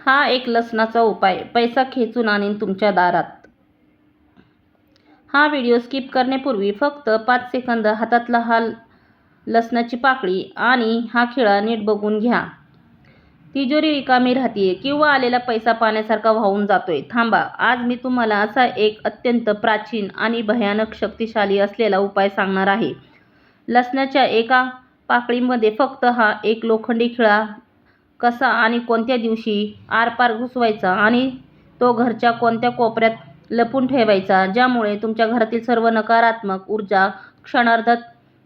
हा एक लसणाचा उपाय पैसा खेचून आणीन तुमच्या दारात. हा व्हिडिओ स्किप करण्यापूर्वी फक्त 5 सेकंद हातातला हा लसणाची पाकळी आणि हा खिळा नीट बघून घ्या. तिजोरी रिकामी राहतीये किंवा आलेला पैसा पाण्यासारखा वाहून जातोय. थांबा, आज मी तुम्हाला असा एक अत्यंत प्राचीन आणि भयानक शक्तिशाली असलेला उपाय सांगणार आहे. लसणाच्या एका पाकळीमध्ये फक्त हा एक लोखंडी खिळा कसा आणि कोणत्या दिवशी आरपार घुसवायचा आणि तो घरच्या कोणत्या कोपऱ्यात लपून ठेवायचा, ज्यामुळे तुमच्या घरातील सर्व नकारात्मक ऊर्जा क्षणार्धात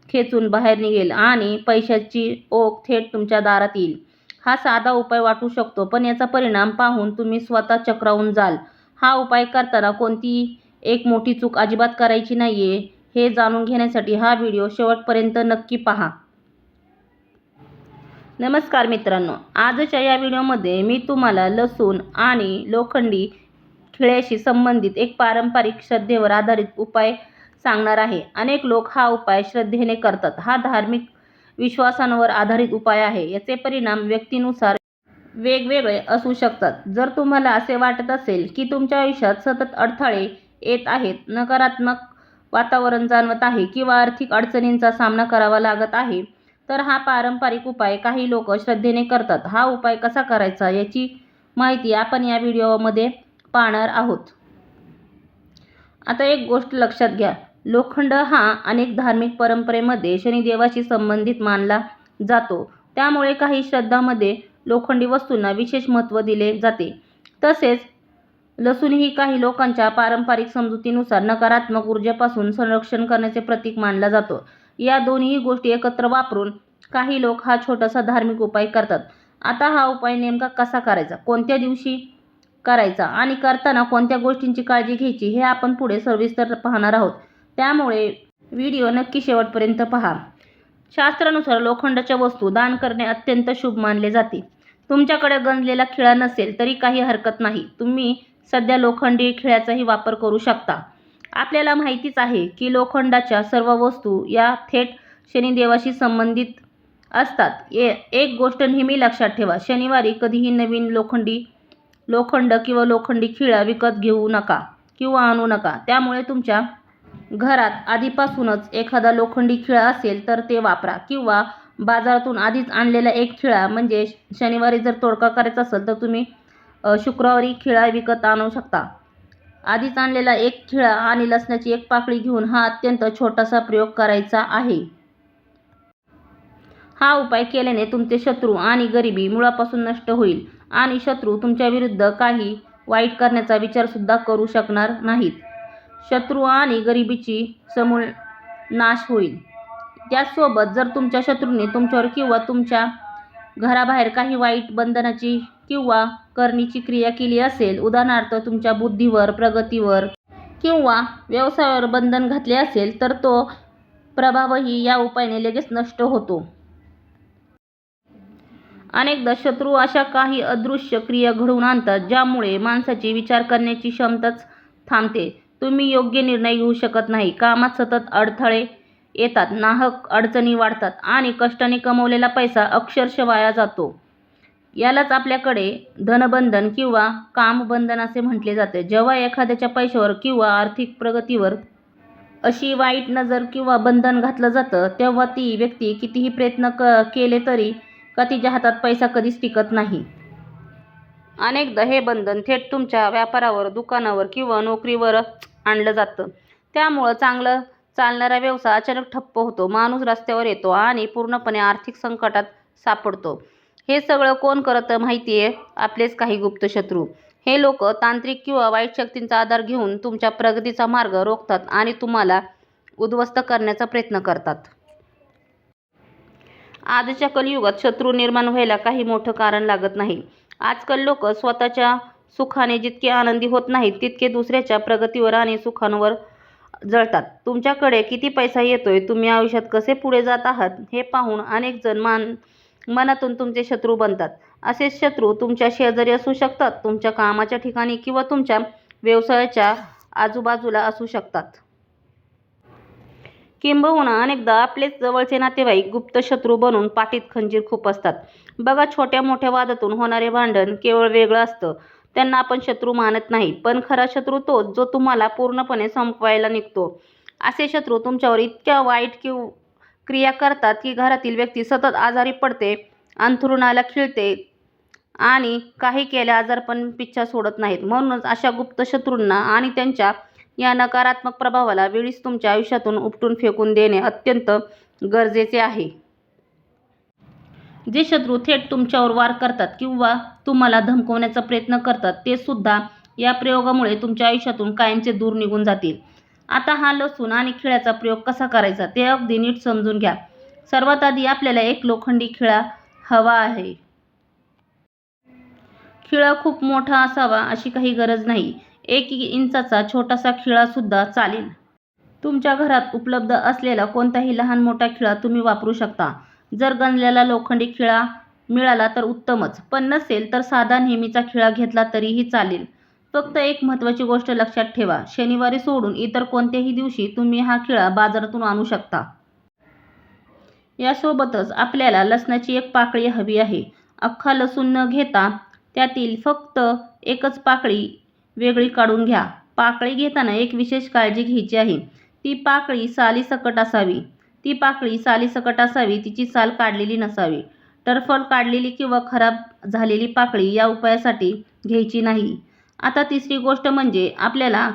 खेचून बाहेर निघेल आणि पैशाची ओघ थेट तुमच्या दारात येईल. हा साधा उपाय वाटू शकतो, पण याचा परिणाम पाहून तुम्ही स्वतः चक्रावून जाल. हा उपाय करताना कोणतीही एक मोठी चूक अजिबात करायची नाहीये, हे जाणून घेण्यासाठी हा व्हिडिओ शेवटपर्यंत नक्की पहा. नमस्कार मित्रांनो, आजच्या या व्हिडिओमध्ये मी तुम्हाला लसूण आणि लोखंडी खिळ्याशी संबंधित एक पारंपरिक श्रद्धेवर आधारित उपाय सांगणार आहे. अनेक लोक हा उपाय श्रद्धेने करतात. हा धार्मिक विश्वासांवर आधारित उपाय आहे. याचे परिणाम व्यक्तीनुसार वेगवेगळे असू शकतात. जर तुम्हाला असे वाटत असेल की तुमच्या आयुष्यात सतत अडथळे येत आहेत, नकारात्मक वातावरण जाणवत आहे किंवा आर्थिक अडचणींचा सामना करावा लागत आहे, तर हा पारंपरिक उपाय काही लोक श्रद्धेने करतात. हा उपाय कसा करायचा याची माहिती आपण या व्हिडिओमध्ये पाहणार आहोत. आता एक गोष्ट लक्षात घ्या, लोखंड हा अनेक धार्मिक परंपरेमध्ये शनिदेवाशी संबंधित मानला जातो. त्यामुळे काही श्रद्धांमध्ये लोखंडी वस्तूंना विशेष महत्त्व दिले जाते. तसेच लसूणही काही लोकांच्या पारंपरिक समजुतीनुसार नकारात्मक ऊर्जेपासून संरक्षण करण्याचे प्रतीक मानला जातो. या दोन्ही गोष्टी एकत्र वापरून काही लोक हा छोटासा धार्मिक उपाय करतात. आता हा उपाय नेमका कसा करायचा, कोणत्या दिवशी करायचा आणि करताना कोणत्या गोष्टींची काळजी घ्यायची हे आपण पुढे सविस्तर पाहणार आहोत. त्यामुळे व्हिडिओ नक्की शेवटपर्यंत पहा. शास्त्रानुसार लोखंडाच्या वस्तू दान करणे अत्यंत शुभ मानले जाते. तुमच्याकडे गंजलेला खिळा नसेल तरी काही हरकत नाही. तुम्ही सध्या लोखंडी खिळ्याचाही वापर करू शकता. आपल्याला माहितीच आहे की लोखंडाच्या सर्व वस्तू या थेट शनिदेवाशी संबंधित असतात. एक गोष्ट नेहमी लक्षात ठेवा, शनिवारी कधीही नवीन लोखंड किंवा लोखंडी खिळा विकत घेऊ नका किंवा आणू नका. त्यामुळे तुमच्या घरात आधीपासूनच एखादा लोखंडी खिळा असेल तर ते वापरा किंवा बाजारातून आधीच आणलेला एक खिळा, म्हणजे शनिवारी जर तोडका करायचा असेल तर तुम्ही शुक्रवारी खिळा विकत आणू शकता. आधीच आणलेला एक खिळा आणि लसणाची एक पाकळी घेऊन हा अत्यंत छोटासा प्रयोग करायचा आहे. हा उपाय केल्याने तुमचे शत्रू आणि गरिबी मुळापासून नष्ट होईल आणि शत्रू तुमच्या विरुद्ध काही वाईट करण्याचा विचार सुद्धा करू शकणार नाहीत. शत्रू आणि गरिबीची समूळ नाश होईल. त्याचसोबत जर तुमच्या शत्रूंनी तुमच्यावर किंवा तुमच्या घराबाहेर काही वाईट बंधनाची किंवा करणीची क्रिया केली असेल, उदाहरणार्थ तुमच्या बुद्धीवर, प्रगतीवर किंवा व्यवसायावर बंधन घातले असेल, तर तो प्रभावही या उपायाने लगेच नष्ट होतो. अनेकदा शत्रू अशा काही अदृश्य क्रिया घडवून आणतात ज्यामुळे माणसाची विचार करण्याची क्षमताच थांबते. तुम्ही योग्य निर्णय घेऊ शकत नाही, कामात सतत अडथळे येतात, नाहक अडचणी वाढतात आणि कष्टाने कमवलेला पैसा अक्षरशः वाया जातो. यालाच आपल्याकडे धनबंधन किंवा कामबंधन असे म्हटले जाते. जेव्हा एखाद्याच्या पैशावर किंवा आर्थिक प्रगतीवर अशी वाईट नजर किंवा बंधन घातलं जातं, तेव्हा ती व्यक्ती कितीही प्रयत्न केले तरी तिच्या हातात पैसा कधीच टिकत नाही. अनेकदा हे बंधन थेट तुमच्या व्यापारावर, दुकानावर किंवा नोकरीवरच आणलं जातं. त्यामुळं चांगलं चालणारा व्यवसाय अचानक ठप्प होतो, माणूस रस्त्यावर येतो आणि पूर्णपणे आर्थिक संकटात सापडतो. हे सगळं कोण करतं माहितीये? आपलेच काही गुप्त शत्रू. हे लोक तांत्रिक किंवा वाईट शक्तींचा आधार घेऊन तुमच्या प्रगतीचा मार्ग रोखतात आणि तुम्हाला उद्ध्वस्त करण्याचा प्रयत्न करतात. आजच्या कलियुगात शत्रू निर्माण व्हायला काही मोठं कारण लागत नाही. आजकाल लोक स्वतःच्या सुखाने जितके आनंदी होत नाहीत, तितके दुसऱ्याच्या प्रगतीवर आणि सुखांवर जळतात. तुमच्याकडे किती पैसा येतोय, तुम्ही आयुष्यात कसे पुढे जात आहात हे पाहून अनेक जण मनातून तुमचे शत्रू बनतात. असे शत्रू तुमच्या शेजारी असू शकतात, तुमच्या कामाच्या ठिकाणी किंवा तुमच्या व्यवसायाच्या आजूबाजूला असू शकतात. किंबहुना अनेकदा आपलेच जवळचे नातेवाईक गुप्त शत्रू बनून पाठीत खंजीर खुपसतात. बघा, छोट्या मोठ्या वादातून होणारे भांडण केवळ वेगळं असतं. त्यांना आपण शत्रू मानत नाही, पण खरा शत्रू तोच जो तुम्हाला पूर्णपणे संपवायला निघतो. असे शत्रू तुमच्यावर इतक्या वाईट क्रिया करतात की घरातील व्यक्ती सतत आजारी पडते, अंथरुणाला खिळते आणि काही केल्या आजारपण पिच्छा सोडत नाहीत. म्हणूनच अशा गुप्त शत्रूंना आणि त्यांच्या या नकारात्मक प्रभावाला वेळीच तुमच्या आयुष्यातून उपटून फेकून देणे अत्यंत गरजेचे आहे. जे शत्रू थेट तुमच्यावर वार करतात किंवा तुम्हाला धमकवण्याचा प्रयत्न करतात, ते सुद्धा या प्रयोगामुळे तुमच्या आयुष्यातून कायमचे दूर निघून जातील. आता हा लसूण आणि खिळ्याचा प्रयोग कसा करायचा ते अगदी नीट समजून घ्या. सर्वात आधी आपल्याला एक लोखंडी खिळा हवा आहे. खिळा खूप मोठा असावा अशी काही गरज नाही. 1 इंचाचा छोटासा खिळा सुद्धा चालेल. तुमच्या घरात उपलब्ध असलेला कोणताही लहान मोठा खिळा तुम्ही वापरू शकता. जर गंजलेला लोखंडी खिळा मिळाला तर उत्तमच, पण नसेल तर साधा नेहमीचा खिळा घेतला तरीही चालेल. फक्त एक महत्त्वाची गोष्ट लक्षात ठेवा, शनिवारी सोडून इतर कोणत्याही दिवशी तुम्ही हा खिळा बाजारातून आणू शकता. यासोबतच आपल्याला लसणाची एक पाकळी हवी आहे. अख्खा लसूण न घेता त्यातील फक्त एकच पाकळी वेगळी काढून घ्या. पाकळी घेताना एक विशेष काळजी घ्यायची आहे. ती पाकळी सालीसकट असावी. तिची साल काढलेली नसावी. टरफल काढलेली किंवा खराब झालेली पाकळी या उपायासाठी घ्यायची नाही. आता तिसरी गोष्ट म्हणजे आपल्याला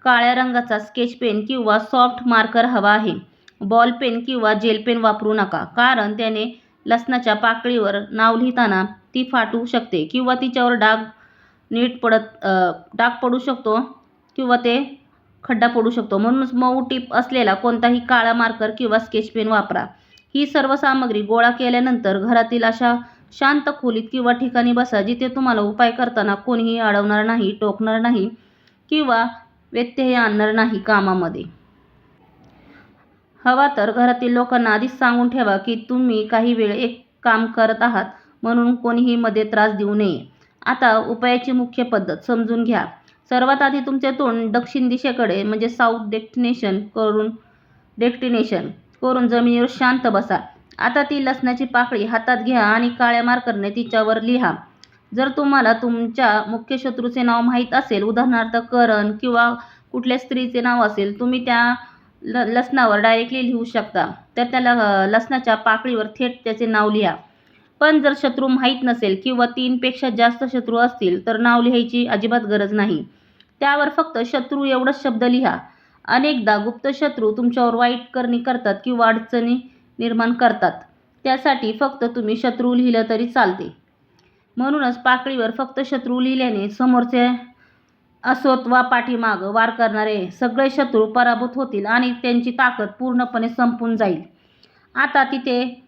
काळ्या रंगाचा स्केच पेन किंवा सॉफ्ट मार्कर हवा आहे. बॉल पेन किंवा जेल पेन वापरू नका, कारण त्याने लसणाच्या पाकळीवर नाव लिहिताना ती फाटू शकते किंवा तिच्यावर डाग पडू शकतो किंवा ते खड्डा पडू शकतो. म्हणूनच मऊ टीप असलेला कोणताही काळा मार्कर किंवा स्केच पेन वापरा. ही सर्व सामग्री गोळा केल्यानंतर घरातील अशा शांत खोलीत किंवा ठिकाणी बसा जिथे तुम्हाला उपाय करताना कोणीही अडवणार नाही, टोकणार नाही किंवा व्यत्यय आणणार नाही कामामध्ये. हवा तर घरातील लोकांना आधीच सांगून ठेवा की तुम्ही काही वेळ एक काम करत आहात, म्हणून कोणीही मध्ये त्रास देऊ नये. आता उपायाची मुख्य पद्धत समजून घ्या. सर्वात आधी तुमचे तोंड दक्षिण दिशेकडे म्हणजे साऊथ डेस्टिनेशन करून जमिनीवर शांत बसा. आता ती लसणाची पाकळी हातात घ्या आणि काळ्या मार्करने तिच्यावर लिहा. जर तुम्हाला तुमच्या मुख्य शत्रूचे नाव माहीत असेल, उदाहरणार्थ करण किंवा कुठल्या स्त्रीचे नाव असेल, तुम्ही त्या लसणावर डायरेक्टली लिहू शकता. तर त्या लसणाच्या पाकळीवर थेट त्याचे नाव लिहा. पण जर शत्रू माहीत नसेल किंवा 3 पेक्षा जास्त शत्रू असतील तर नाव लिहायची अजिबात गरज नाही. त्यावर फक्त शत्रू एवढंच शब्द लिहा. अनेकदा गुप्त शत्रू तुमच्यावर वाईट करणी करतात किंवा अडचणी निर्माण करतात. त्यासाठी फक्त तुम्ही शत्रू लिहिलं तरी चालते. म्हणूनच पाकळीवर फक्त शत्रू लिहिल्याने समोरचे असोत वा पाठीमागं वार करणारे सगळे शत्रू पराभूत होतील आणि त्यांची ताकद पूर्णपणे संपून जाईल. आता तिथे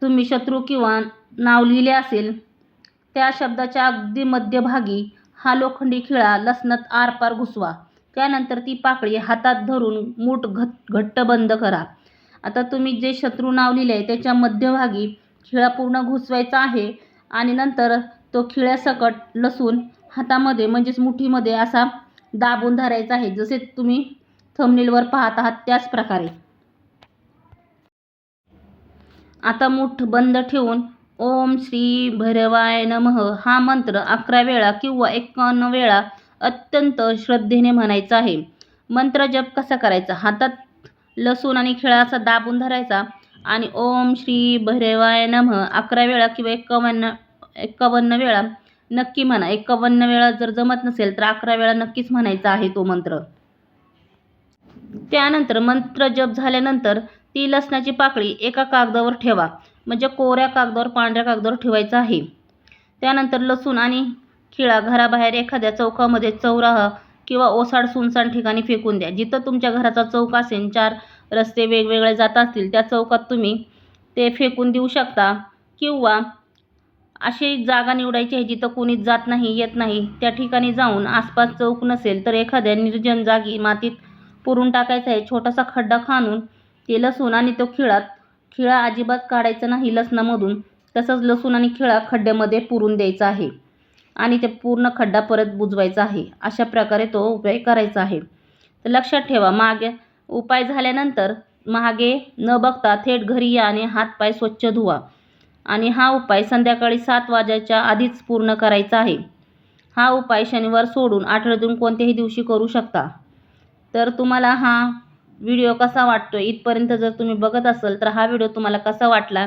तुम्ही शत्रू किंवा नाव लिहिले असेल त्या शब्दाच्या अगदी मध्यभागी हा लोखंडी खिळा लसणात आरपार घुसवा. त्यानंतर ती पाकळी हातात धरून मूठ घट्ट बंद करा. आता तुम्ही जे शत्रू नाव लिहिले त्याच्या मध्यभागी खिळा पूर्ण घुसवायचा आहे आणि नंतर तो खिळ्यासकट लसूण हातामध्ये म्हणजेच मुठीमध्ये असा दाबून धरायचा आहे. जसे तुम्ही थंबनेलवर पाहत आहात त्याच प्रकारे. आता मूठ बंद ठेवून ओम श्री भैरवाय नमः हा मंत्र 11 वेळा किंवा 51 वेळा अत्यंत श्रद्धेने म्हणायचा आहे. मंत्र जप कसा करायचा? हातात लसूण आणि खिळा असा दाबून धरायचा आणि ओम श्री भैरवाय नमः 11 वेळा किंवा 51 वेळा नक्की म्हणा. 51 वेळा जर जमत नसेल तर 11 वेळा नक्कीच म्हणायचा आहे तो मंत्र. त्यानंतर मंत्र जप झाल्यानंतर ती लसणाची पाकळी एका कागदावर ठेवा. म्हणजे कोऱ्या कागदावर, पांढऱ्या कागदावर ठेवायचं आहे. त्यानंतर लसूण आणि खिळा घराबाहेर एखाद्या चौकामध्ये, चौराहा किंवा ओसाड सुनसान ठिकाणी फेकून द्या. जिथं तुमच्या घराचा चौक असेल, 4 रस्ते वेगवेगळे जात असतील त्या चौकात तुम्ही ते फेकून देऊ शकता किंवा अशी जागा निवडायची आहे जिथं कोणीच जात नाही, येत नाही. त्या ठिकाणी जाऊन आसपास चौक नसेल तर एखाद्या निर्जन जागी मातीत पुरून टाकायचं आहे. छोटासा खड्डा खणून ते लसूण आणि तो खिळा अजिबात काढायचा नाही लसणामधून. तसंच लसूण आणि खिळा खड्ड्यामध्ये पुरून द्यायचा आहे आणि ते पूर्ण खड्डा परत बुजवायचा आहे. अशा प्रकारे तो उपाय करायचा आहे. तर लक्षात ठेवा, मागे उपाय झाल्यानंतर महागे न बघता थेट घरी या आणि हातपाय स्वच्छ धुवा. आणि हा उपाय संध्याकाळी 7 वाजायच्या आधीच पूर्ण करायचा आहे. हा उपाय शनिवार सोडून आठवड्यातून कोणत्याही दिवशी करू शकता. तर तुम्हाला हा व्हिडिओ कसा वाटतोय, इथपर्यंत जर तुम्ही बघत असाल तर हा व्हिडिओ तुम्हाला कसा वाटला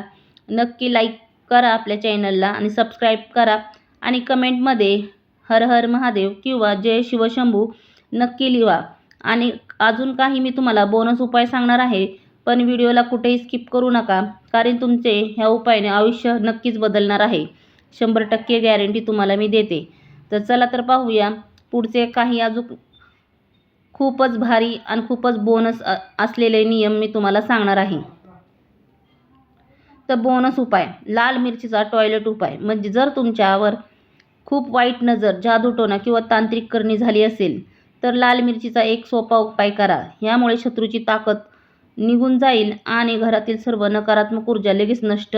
नक्की लाईक करा आपल्या चॅनलला आणि सबस्क्राईब करा आणि कमेंटमध्ये हर हर महादेव किंवा जय शिवशंभू नक्की लिहा. आणि अजून काही मी तुम्हाला बोनस उपाय सांगणार आहे, पण व्हिडिओला कुठेही स्किप करू नका, कारण तुमचे ह्या उपायाने आयुष्य नक्कीच बदलणार आहे. 100% गॅरंटी तुम्हाला मी देते. तर चला तर पाहूया पुढचे काही अजून खूपच भारी आणि खूपच बोनस असलेले नियम मी तुम्हाला सांगणार आहे. तर बोनस उपाय, लाल मिरचीचा टॉयलेट उपाय. म्हणजे जर तुमच्यावर खूप वाईट नजर, जादूटोणा किंवा तांत्रिक करणी झाली असेल तर लाल मिरचीचा एक सोपा उपाय करा. यामुळे शत्रूची ताकद निघून जाईल आणि घरातील सर्व नकारात्मक ऊर्जा लगेच नष्ट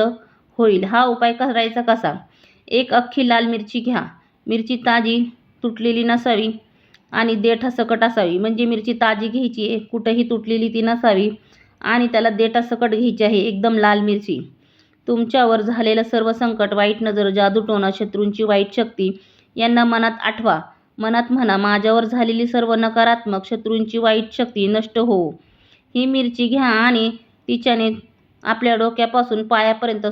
होईल. हा उपाय करायचा कसा? एक अख्खी लाल मिरची घ्या. मिरची ताजी, तुटलेली नसावी आणि देठासकट असावी. म्हणजे मिरची ताजी घ्यायची आहे, कुठेही तुटलेली ती नसावी आणि त्याला देठासकट घ्यायची आहे, एकदम लाल मिरची. तुमच्यावर झालेलं सर्व संकट, वाईट नजर, जादूटोणा, शत्रूंची वाईट शक्ती यांना मनात आठवा. मनात म्हणा, माझ्यावर झालेली सर्व नकारात्मक, शत्रूंची वाईट शक्ती नष्ट हो. ही मिरची घ्या आणि तिच्याने आपल्या डोक्यापासून पायापर्यंत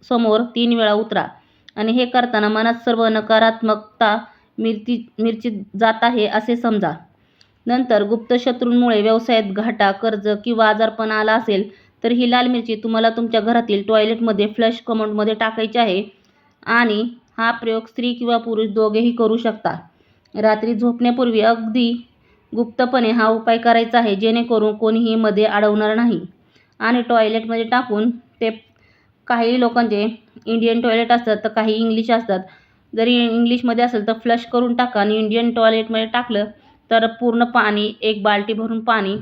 समोर 3 वेळा उतरा. आणि हे करताना मनात सर्व नकारात्मकता मिरचीत जात आहे असे समजा. नंतर गुप्त शत्रूंमुळे व्यवसायात घाटा, कर्ज किंवा आजारपण आला असेल तर ही लाल मिरची तुम्हाला तुमच्या घरातील टॉयलेटमध्ये फ्लश कमोडमध्ये टाकायची आहे. आणि हा प्रयोग स्त्री किंवा पुरुष दोघेही करू शकता. रात्री झोपण्यापूर्वी अगदी गुप्तपणे हा उपाय करायचा आहे, जेणेकरून कोणीही मध्ये अडवणार नाही. आणि टॉयलेटमध्ये टाकून ते, काही लोकांचे इंडियन टॉयलेट असतात तर काही इंग्लिश असतात. जरी इंग्लिशमध्ये असेल तर फ्लश करून टाका आणि इंडियन टॉयलेटमध्ये टाकलं तर पूर्ण पाणी, 1 बाल्टी भरून पाणी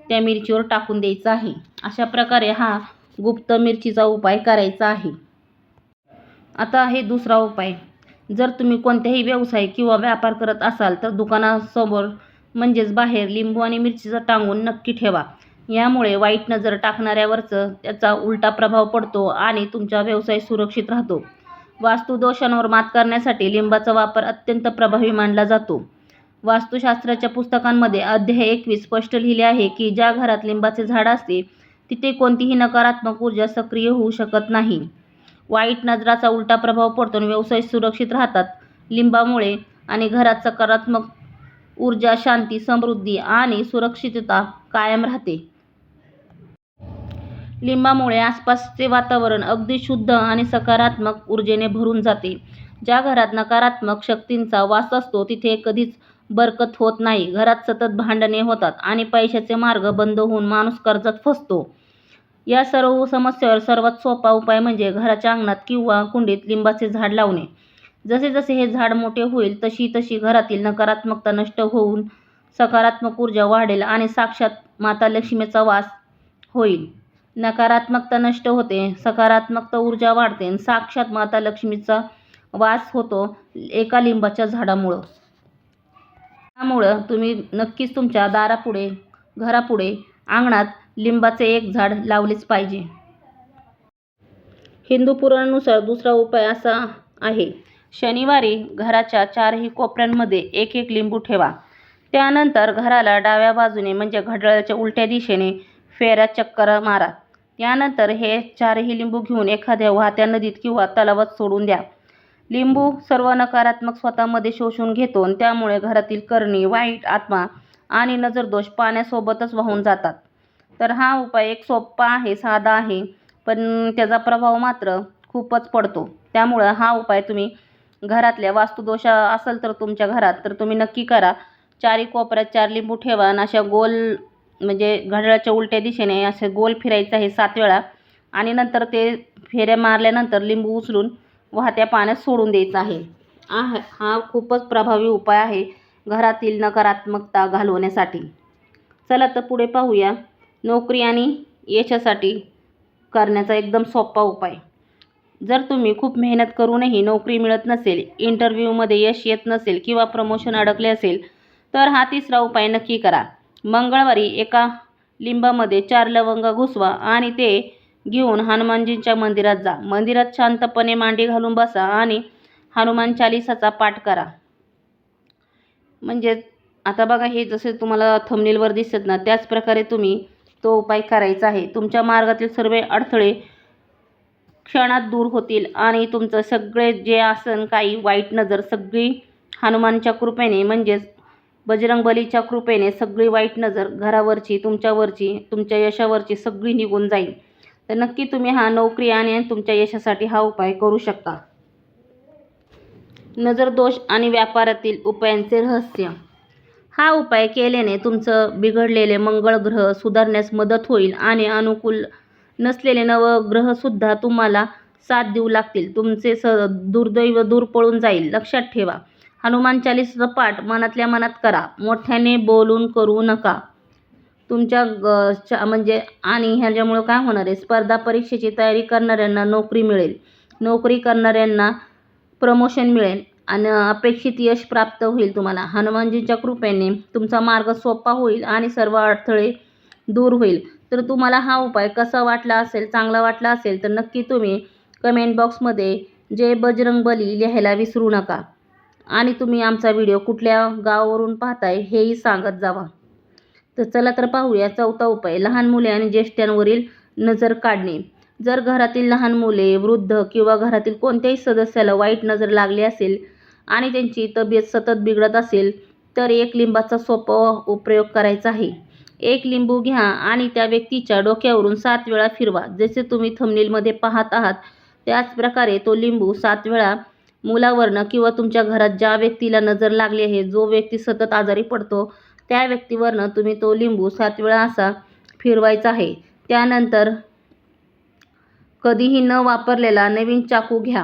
त्या मिरचीवर टाकून द्यायचं आहे. अशा प्रकारे हा गुप्त मिरचीचा उपाय करायचा आहे. आता आहे दुसरा उपाय. जर तुम्ही कोणत्याही व्यवसाय किंवा व्यापार करत असाल तर दुकानासमोर म्हणजेच बाहेर लिंबू आणि मिरचीचा टांगून नक्की ठेवा. यामुळे वाईट नजर टाकणाऱ्यावरचं त्याचा उलटा प्रभाव पडतो आणि तुमचा व्यवसाय सुरक्षित राहतो. वास्तुदोषांवर मात करण्यासाठी लिंबाचा वापर अत्यंत प्रभावी मानला जातो. वास्तुशास्त्राच्या पुस्तकांमध्ये अध्याय 21 स्पष्ट लिहिले आहे की ज्या घरात लिंबाचे झाड असते तिथे कोणतीही नकारात्मक ऊर्जा सक्रिय होऊ शकत नाही. वाईट नजराचा उलटा प्रभाव पडतो आणि व्यवसाय सुरक्षित राहतात लिंबामुळे. आणि घरात सकारात्मक ऊर्जा, शांती, समृद्धी आणि सुरक्षितता कायम राहते. लिंबामुळे आसपासचे वातावरण अगदी शुद्ध आणि सकारात्मक ऊर्जेने भरून जाते. ज्या घरात नकारात्मक शक्तींचा वास असतो तिथे कधीच बरकत होत नाही. घरात सतत भांडणे होतात आणि पैशाचे मार्ग बंद होऊन माणूस कर्जात फसतो. या सर्व समस्यावर सर्वात सोपा उपाय म्हणजे घराच्या अंगणात किंवा कुंडीत लिंबाचे झाड लावणे. जसे जसे हे झाड मोठे होईल तशी तशी घरातील नकारात्मकता नष्ट होऊन सकारात्मक ऊर्जा वाढेल आणि साक्षात माता लक्ष्मीचा वास होईल. नकारात्मकता नष्ट होते, सकारात्मकता ऊर्जा वाढते आणि साक्षात माता लक्ष्मीचा वास होतो एका लिंबाच्या झाडामुळं. त्यामुळं तुम्ही नक्कीच तुमच्या दारापुढे, घरापुढे, अंगणात लिंबाचे एक झाड लावलेच पाहिजे. हिंदू पुराणानुसार दुसरा उपाय असा आहे. शनिवारी घराच्या 4ही कोपऱ्यांमध्ये 1-1 लिंबू ठेवा. त्यानंतर घराला डाव्या बाजूने म्हणजे घड्याळाच्या उलट्या दिशेने फेऱ्या चक्कर मारा. त्यानंतर हे 4ही लिंबू घेऊन एखाद्या वाहत्या नदीत किंवा तलावात सोडून द्या. लिंबू सर्व नकारात्मक स्वतःमध्ये शोषून घेतो आणि त्यामुळे घरातील करणी, वाईट आत्मा आणि नजरदोष पाण्यासोबतच वाहून जातात. तर हा उपाय एक सोपा आहे, साधा आहे, पण त्याचा प्रभाव मात्र खूपच पडतो. त्यामुळं हा उपाय तुम्ही घरातल्या वास्तुदोष असेल तर तुमच्या घरात तर तुम्ही नक्की करा. 4ही कोपऱ्यात 4 लिंबू ठेवा आणि अशा गोल म्हणजे घड्याळाच्या उलट्या दिशेने असे गोल फिरायचं आहे 7 वेळा. आणि नंतर ते फेऱ्या मारल्यानंतर लिंबू उचलून वाहत्या पाण्यात सोडून द्यायचं आहे. हा खूपच प्रभावी उपाय आहे घरातील नकारात्मकता घालवण्यासाठी. चला तर पुढे पाहूया नोकरी आणि यशासाठी करण्याचा एकदम सोपा उपाय. जर तुम्ही खूप मेहनत करूनही नोकरी मिळत नसेल, इंटरव्ह्यूमध्ये यश येत नसेल किंवा प्रमोशन अडकले असेल तर हा तिसरा उपाय नक्की करा. मंगळवारी एका लिंबामध्ये 4 लवंगा घुसवा आणि ते घेऊन हनुमानजींच्या मंदिरात जा. मंदिरात शांतपणे मांडी घालून बसा आणि हनुमान चालीसाचा पाठ करा. म्हणजे आता बघा, हे जसे तुम्हाला थंबनेलवर दिसत ना, त्याच प्रकारे तुम्ही तो उपाय करायचा आहे. तुमच्या मार्गातील सर्व अडथळे क्षणात दूर होतील आणि तुमचं सगळे जे असन काही वाईट नजर सगळी हनुमानच्या कृपेने म्हणजेच बजरंगबलीच्या कृपेने सगळी वाईट नजर घरावरची, तुमच्यावरची, तुमच्या यशावरची सगळी निघून जाईल. तर नक्की तुम्ही हा नोकरी आणि तुमच्या यशासाठी हा उपाय करू शकता. नजर दोष आणि व्यापारातील उपायांचे रहस्य. हा उपाय केल्याने तुमचं बिघडलेले मंगळ ग्रह सुधारण्यास मदत होईल आणि अनुकूल नसलेले नवग्रहसुद्धा तुम्हाला साथ देऊ लागतील. तुमचे दुर्दैव दूर पळून जाईल. लक्षात ठेवा, हनुमान चालीसाचा पाठ मनातल्या मनात करा. मोठ्याने बोलून करू नका. तुमच्या म्हणजे आणि ह्याच्यामुळं काय होणार आहे, स्पर्धा परीक्षेची तयारी करणाऱ्यांना नोकरी मिळेल. नोकरी करणाऱ्यांना प्रमोशन मिळेल आणि अपेक्षित यश प्राप्त होईल तुम्हाला. हनुमानजींच्या कृपेने तुमचा मार्ग सोपा होईल आणि सर्व अडथळे दूर होईल. तर तुम्हाला हा उपाय कसा वाटला असेल, चांगला वाटला असेल तर नक्की तुम्ही कमेंट बॉक्समध्ये जय बजरंगबली लिहायला विसरू नका. आणि तुम्ही आमचा व्हिडिओ कुठल्या गावावरून पाहताय हेही सांगत जावा. तर चला तर पाहूया 4था उपाय. लहान मुले आणि ज्येष्ठांवरील नजर काढणे. जर घरातील लहान मुले, वृद्ध किंवा घरातील कोणत्याही सदस्याला वाईट नजर लागली असेल आणि त्यांची तब्येत सतत बिघडत असेल तर 1 लिंबाचा सोपा प्रयोग करायचा आहे. 1 लिंबू घ्या आणि त्या व्यक्तीच्या डोक्यावरून 7 वेळा फिरवा. जसे तुम्ही थंबनेलमध्ये पाहत आहात त्याच प्रकारे तो लिंबू 7 वेळा मुलावरनं किंवा तुमच्या घरात ज्या व्यक्तीला नजर लागली आहे, जो व्यक्ती सतत आजारी पडतो त्या व्यक्तीवरनं तुम्ही तो लिंबू 7 वेळा असा फिरवायचा आहे. त्यानंतर कधीही न वापरलेला नवीन चाकू घ्या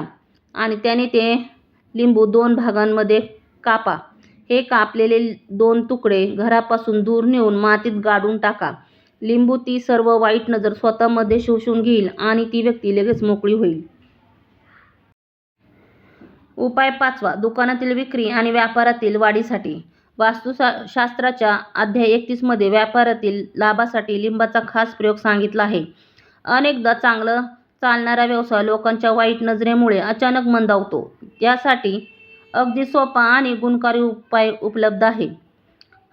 आणि त्याने ते लिंबू 2 भागांमध्ये कापा. हे कापलेले 2 तुकडे घरापासून दूर नेऊन मातीत गाडून टाका. लिंबू ती सर्व वाईट नजर स्वतःमध्ये शोषून घेईल आणि ती व्यक्ती लगेच मोकळी होईल. उपाय 5वा. दुकानातील विक्री आणि व्यापारातील वाढीसाठी. वास्तुशास्त्राच्या अध्याय 31 मध्ये व्यापारातील लाभासाठी लिंबाचा खास प्रयोग सांगितला आहे. अनेकदा चांगला चालणारा व्यवसाय लोकांच्या वाईट नजरेमुळे अचानक मंदावतो. यासाठी अगदी सोपा आणि गुणकारी उपाय उपलब्ध आहे.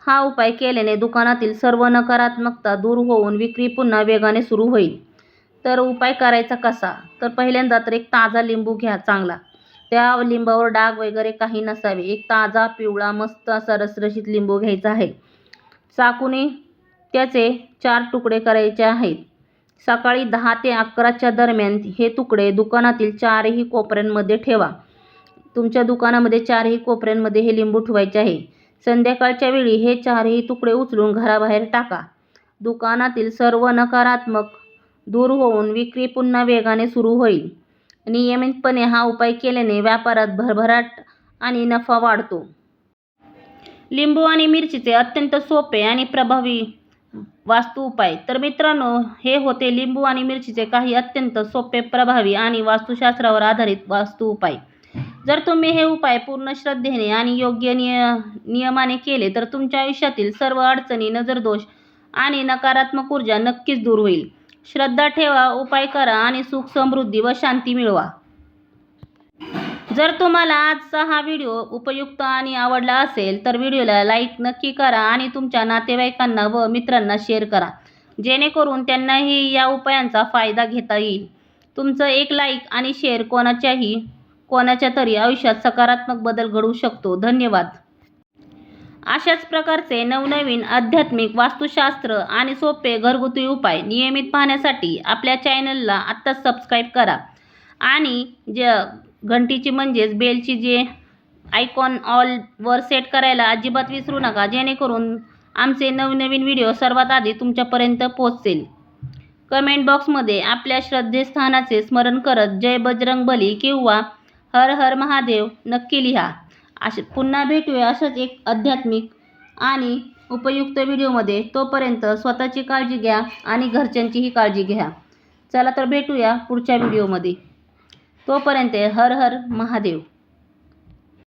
हा उपाय केल्याने दुकानातील सर्व नकारात्मकता दूर होऊन विक्री पुन्हा वेगाने सुरू होईल. तर उपाय करायचा कसा? तर पहिल्यांदा तर 1 ताजा लिंबू घ्या चांगला. त्या लिंबावर डाग वगैरे काही नसावे. 1 ताजा पिवळा मस्त असा रसरशीत लिंबू घ्यायचा आहे. चाकूने त्याचे 4 तुकडे करायचे आहेत. सकाळी 10 ते 11च्या दरम्यान हे तुकडे दुकानातील 4ही कोपऱ्यांमध्ये ठेवा. तुमच्या दुकानामध्ये 4ही कोपऱ्यांमध्ये हे लिंबू ठेवायचे आहे. संध्याकाळच्या वेळी हे 4ही तुकडे उचलून घराबाहेर टाका. दुकानातील सर्व नकारात्मक दूर होऊन विक्री पुन्हा वेगाने सुरू होईल. नियमितपणे हा उपाय केल्याने व्यापारात भरभराट आणि नफा वाढतो. लिंबू आणि मिरचीचे अत्यंत सोपे आणि प्रभावी वास्तू उपाय. तर मित्रांनो, हे होते लिंबू आणि मिरचीचे काही अत्यंत सोपे, प्रभावी आणि वास्तुशास्त्रावर आधारित वास्तू उपाय. जर तुम्ही हे उपाय पूर्ण श्रद्धेने आणि योग्य नियमाने केले तर तुमच्या आयुष्यातील सर्व अडचणी, नजरदोष आणि नकारात्मक ऊर्जा नक्कीच दूर होईल. श्रद्धा ठेवा, उपाय करा आणि सुख, समृद्धी व शांती मिळवा. जर तुम्हाला आजचा हा व्हिडिओ उपयुक्त आणि आवडला असेल तर व्हिडिओला लाईक नक्की करा आणि तुमच्या नातेवाईकांना व मित्रांना शेअर करा, जेणेकरून त्यांनाही या उपायांचा फायदा घेता येईल. तुमचं एक लाईक आणि शेअर कोणाच्या तरी आयुष्यात सकारात्मक बदल घडवू शकतो. धन्यवाद. अशाच प्रकारचे नवनवीन आध्यात्मिक, वास्तुशास्त्र आणि सोपे घरगुती उपाय नियमित पाहण्यासाठी आपल्या चॅनलला आत्ताच सबस्क्राईब करा आणि घंटीची म्हणजेच बेलची जे आयकॉन ऑल वर सेट करायला अजिबात विसरू नका, जेणेकरून आमचे नवनवीन व्हिडिओ सर्वात आधी तुमच्यापर्यंत पोहोचेल. कमेंट बॉक्समध्ये आपल्या श्रद्धेस्थानाचे स्मरण करत जय बजरंगबली किंवा हर हर महादेव नक्की लिहा. पुन्हा भेटूया अशाच एक आध्यात्मिक आणि उपयुक्त व्हिडिओमध्ये. तोपर्यंत स्वतःची काळजी घ्या आणि घरच्यांचीही काळजी घ्या. चला तर भेटूया पुढच्या व्हिडिओमध्ये. तोपर्यंत हर हर महादेव.